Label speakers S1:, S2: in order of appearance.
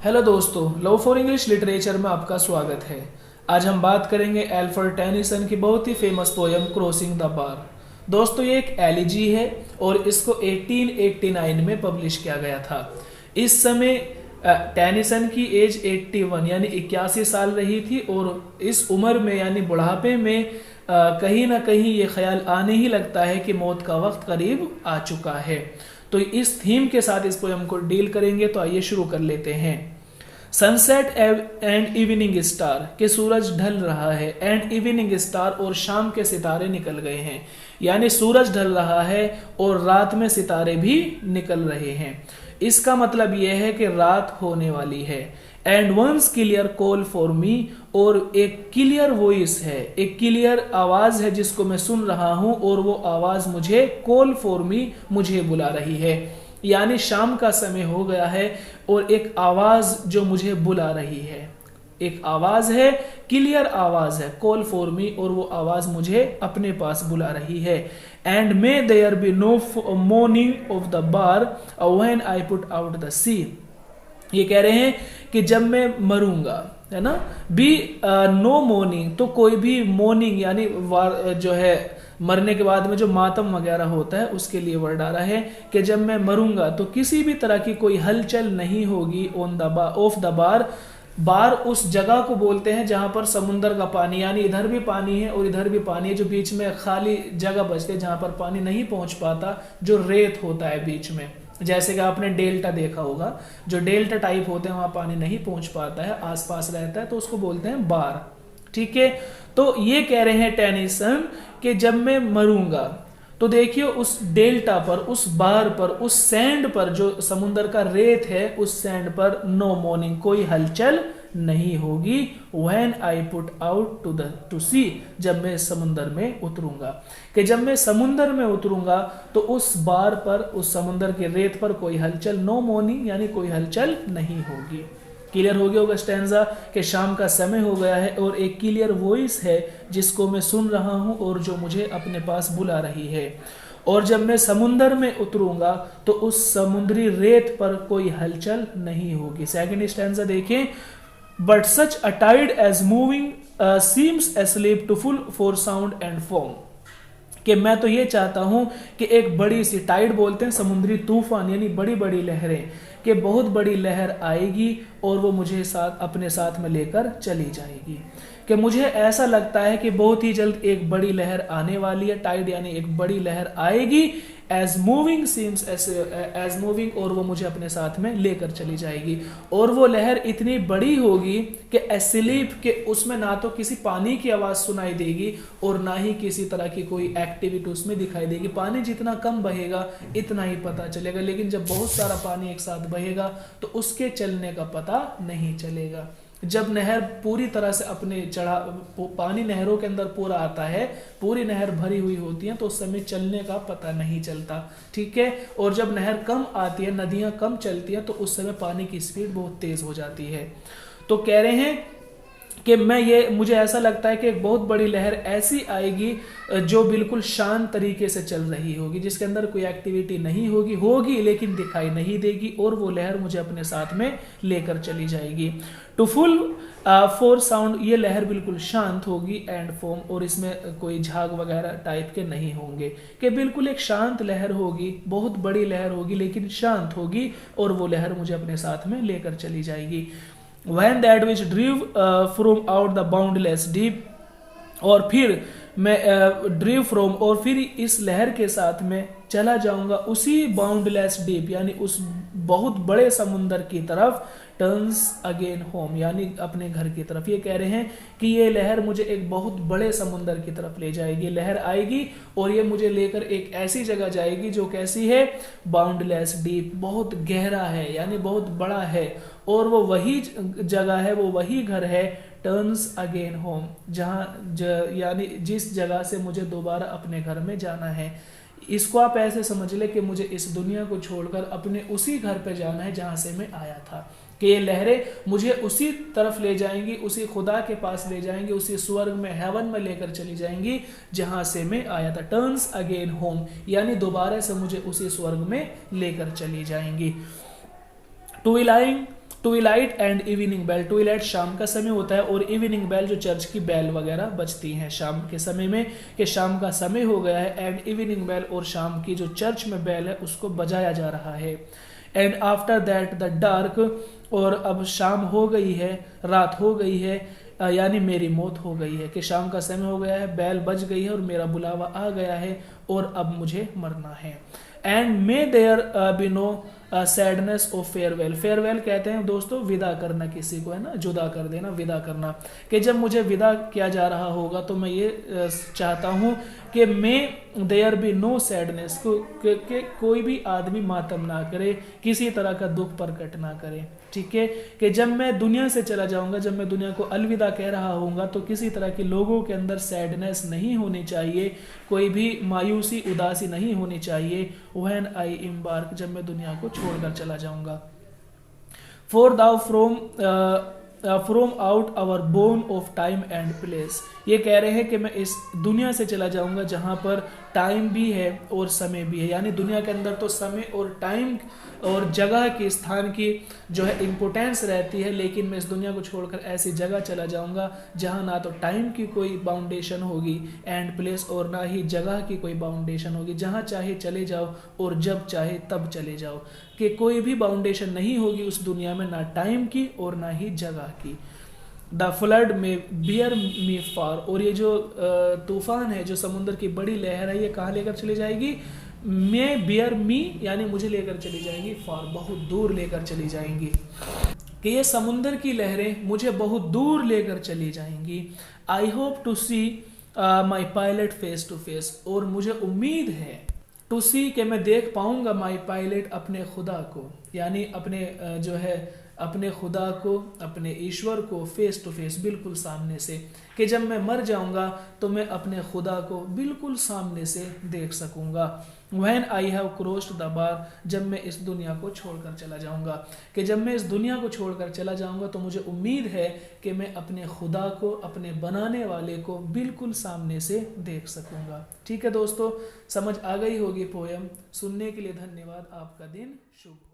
S1: Hello दोस्तों, love for English literature में आपका स्वागत है। आज हम बात करेंगे एल्फ्रेड टेनिसन की बहुत ही famous poem crossing the bar. दोस्तों, ये एक एलिजी है और इसको 1889 में पब्लिश किया गया था। इस समय टेनिसन की एज 81 यानी 81 साल रही थी और इस उम्र में यानी बुढ़ापे में कहीं ना कहीं ये ख्याल आने ही लगता है कि मौत का वक्त करीब आ चुका है। तो इस थीम के साथ इस पोयम को डील करेंगे। तो आइए शुरू कर लेते हैं। सनसेट एंड इवनिंग स्टार के सूरज ढल रहा है, एंड इवनिंग स्टार और शाम के सितारे निकल गए हैं। यानी सूरज ढल रहा है और रात में सितारे भी निकल रहे हैं। इसका मतलब यह है कि रात होने वाली है। And once clear call for me, और एक क्लियर वॉइस है, एक क्लियर आवाज है जिसको मैं सुन रहा हूं और वो आवाज मुझे कॉल फॉर मी, मुझे बुला रही है। यानी शाम का समय हो गया है और एक आवाज जो मुझे बुला रही है, एक आवाज है, क्लियर आवाज है, कॉल फॉर मी, और वो आवाज मुझे अपने पास बुला रही है। And may there be no morning of the bar when I put out the sea. ये कह रहे हैं कि जब मैं मरूंगा, है ना, बी नो मॉर्निंग, तो कोई भी मॉर्निंग यानी जो है मरने के बाद में जो मातम वगैरह होता है उसके लिए वर्ड आ रहा है कि जब मैं मरूंगा तो किसी भी तरह की कोई हलचल नहीं होगी on the of the bar. Bar उस जगह को बोलते हैं जहां पर समुंदर का पानी, यानी इधर भी पानी है और इधर भी पानी है, जो बीच में खाली जगह बचती है जहां पर पानी नहीं पहुंच पाता, जो रेत होता है बीच में। जैसे कि आपने डेल्टा देखा होगा, जो डेल्टा टाइप होते हैं वहां पानी नहीं पहुंच पाता है, आसपास रहता है, तो उसको बोलते हैं बार। ठीक है, तो ये कह रहे हैं टेनिसन कि जब मैं मरूंगा तो देखिए उस डेल्टा पर, उस बार पर, उस सैंड पर, जो समुंदर का रेत है, उस सैंड पर नो मॉर्निंग, कोई हलचल नहीं होगी। When I put out to sea, जब मैं समुंदर में उतरूंगा, कि जब मैं समुंदर में उतरूंगा तो उस बार पर, उस समुंदर के रेत पर कोई हलचल, नो मॉर्निंग यानी कोई हलचल नहीं होगी। क्लियर हो गया होगा स्टैंजा कि शाम का समय हो गया है और एक क्लियर वॉइस है जिसको मैं सुन रहा हूं और जो मुझे अपने पास बुला रही है। और जब मैं समुंदर में उतरूंगा तो उस समुद्री रेत पर कोई हलचल नहीं होगी। सेकंड स्टैंजा देखें। But such a tide as moving seems asleep too full for sound and form, कि मैं तो ये चाहता हूं कि एक बड़ी सी, टाइड बोलते हैं समुद्री तूफान यानी बड़ी बड़ी लहरें, कि बहुत बड़ी लहर आएगी और वो मुझे अपने साथ में लेकर चली जाएगी। कि मुझे ऐसा लगता है कि बहुत ही जल्द एक बड़ी लहर आने वाली है। टाइड यानी एक बड़ी लहर आएगी। As moving seems as moving, और वो मुझे अपने साथ में लेकर चली जाएगी। और वो लहर इतनी बड़ी होगी कि एस्लीप, के उसमें ना तो किसी पानी की आवाज सुनाई देगी और ना ही किसी तरह की कोई एक्टिविटी उसमें दिखाई देगी। पानी जितना कम बहेगा इतना ही पता चलेगा, लेकिन जब बहुत सारा पानी एक साथ बहेगा तो उसके चलने का पता नहीं चलेगा। जब नहर पूरी तरह से अपने पानी नहरों के अंदर पूरा आता है, पूरी नहर भरी हुई होती है, तो उस समय चलने का पता नहीं चलता। ठीक है, और जब नहर कम आती है, नदियां कम चलती हैं, तो उस समय पानी की स्पीड बहुत तेज हो जाती है। तो कह रहे हैं कि मुझे ऐसा लगता है कि एक बहुत बड़ी लहर ऐसी आएगी जो बिल्कुल शांत तरीके से चल रही होगी, जिसके अंदर कोई एक्टिविटी नहीं होगी लेकिन दिखाई नहीं देगी, और वो लहर मुझे अपने साथ में लेकर चली जाएगी। टू फुल फॉर साउंड, ये लहर बिल्कुल शांत होगी, एंड फॉर्म, और इसमें कोई झाग वगैरह टाइप के नहीं होंगे, कि बिल्कुल एक शांत लहर होगी, बहुत बड़ी लहर होगी लेकिन शांत होगी, और वो लहर मुझे अपने साथ में लेकर चली जाएगी। When that which drew from out the boundless deep, और फिर मैं ड्रीव फ्रॉम, और फिर इस लहर के साथ मैं चला जाऊंगा उसी बाउंडलेस डीप यानी उस बहुत बड़े समुंदर की तरफ, टर्न्स अगेन होम यानी अपने घर की तरफ। ये कह रहे हैं कि ये लहर मुझे एक बहुत बड़े समुंदर की तरफ ले जाएगी। लहर आएगी और ये मुझे लेकर एक ऐसी जगह जाएगी जो कैसी है, बाउंडलेस डीप, बहुत गहरा है यानी बहुत बड़ा है, और वो वही जगह है, वो वही घर है, टर्न्स अगेन होम, यानी जिस जगह से मुझे दोबारा अपने घर में जाना है। इसको आप ऐसे समझ ले कि मुझे इस दुनिया को छोड़कर अपने उसी घर पे जाना है जहां से मैं आया था, कि ये लहरें मुझे उसी तरफ ले जाएंगी, उसी खुदा के पास ले जाएंगी, उसी स्वर्ग में, हेवन में लेकर चली जाएंगी जहां से मैं आया था। टर्न्स अगेन होम यानी दोबारा से मुझे उसी स्वर्ग में लेकर चली जाएंगी। To be lying twilight and evening bell, twilight शाम का समय होता है और इवनिंग बेल जो चर्च की बेल वगैरह बजती हैं शाम के समय में कि शाम का समय हो गया है, एंड इवनिंग बेल और शाम की जो चर्च में बेल है उसको बजाया जा रहा है। And after that the dark, और अब शाम हो गई है, रात हो गई है, यानी मेरी मौत हो गई है, कि शाम का समय हो गया है, बैल बज गई है और मेरा बुलावा आ गया है और अब मुझे मरना है। And may there be no sadness of farewell, farewell कहते हैं दोस्तों विदा करना किसी को, है ना, जुदा कर देना, विदा करना, कि जब मुझे विदा किया जा रहा होगा तो मैं ये चाहता हूँ कि मे देयर बी नो सैडनेस, कि कोई भी आदमी मातम ना करे, किसी तरह का दुख प्रकट ना करे, ठीक है, कि जब मैं दुनिया से चला जाऊंगा, जब मैं दुनिया को अलविदा कह रहा हूँगा तो किसी तरह के लोगों के अंदर सैडनेस नहीं होनी चाहिए, कोई भी मायूसी उदासी नहीं होनी चाहिए। व्हेन आई एम्बार्क, जब मैं दुनिया को छोड़कर चला जाऊंगा। For though from out our bourne of time and place, ये कह रहे हैं कि मैं इस दुनिया से चला जाऊंगा जहां पर टाइम भी है और समय भी है, यानी दुनिया के अंदर तो समय और टाइम और जगह की, स्थान की जो है इम्पोर्टेंस रहती है, लेकिन मैं इस दुनिया को छोड़कर ऐसी जगह चला जाऊंगा जहां ना तो टाइम की कोई बाउंडेशन होगी एंड प्लेस, और ना ही जगह की कोई बाउंडेशन होगी, जहां चाहे चले जाओ और जब चाहे तब चले जाओ, कि कोई भी बाउंडेशन नहीं होगी उस दुनिया में, ना टाइम की और ना ही जगह की। द फ्लड में बियर मी फार, और ये जो तूफान है, जो समुद्र की बड़ी लहर है, ये कहाँ लेकर चली जाएगी, मैं बियर मी यानी मुझे लेकर चली जाएंगी, फार बहुत दूर लेकर चली जाएंगी, कि ये समुद्र की लहरें मुझे बहुत दूर लेकर चली जाएंगी। I hope to see my pilot face to face, और मुझे उम्मीद है टू सी कि मैं देख पाऊंगा माई पायलट अपने खुदा को, यानी अपने जो है अपने खुदा को, अपने ईश्वर को फेस टू फेस, बिल्कुल सामने से, कि जब मैं मर जाऊंगा तो मैं अपने खुदा को बिल्कुल सामने से देख सकूंगा। When I have crossed the bar, जब मैं इस दुनिया को छोड़कर चला जाऊंगा, कि जब मैं इस दुनिया को छोड़कर चला जाऊंगा तो मुझे उम्मीद है कि मैं अपने खुदा को, अपने बनाने वाले को बिल्कुल सामने से देख सकूंगा। ठीक है दोस्तों, समझ आ गई होगी पोयम। सुनने के लिए धन्यवाद, आपका दिन शुभ।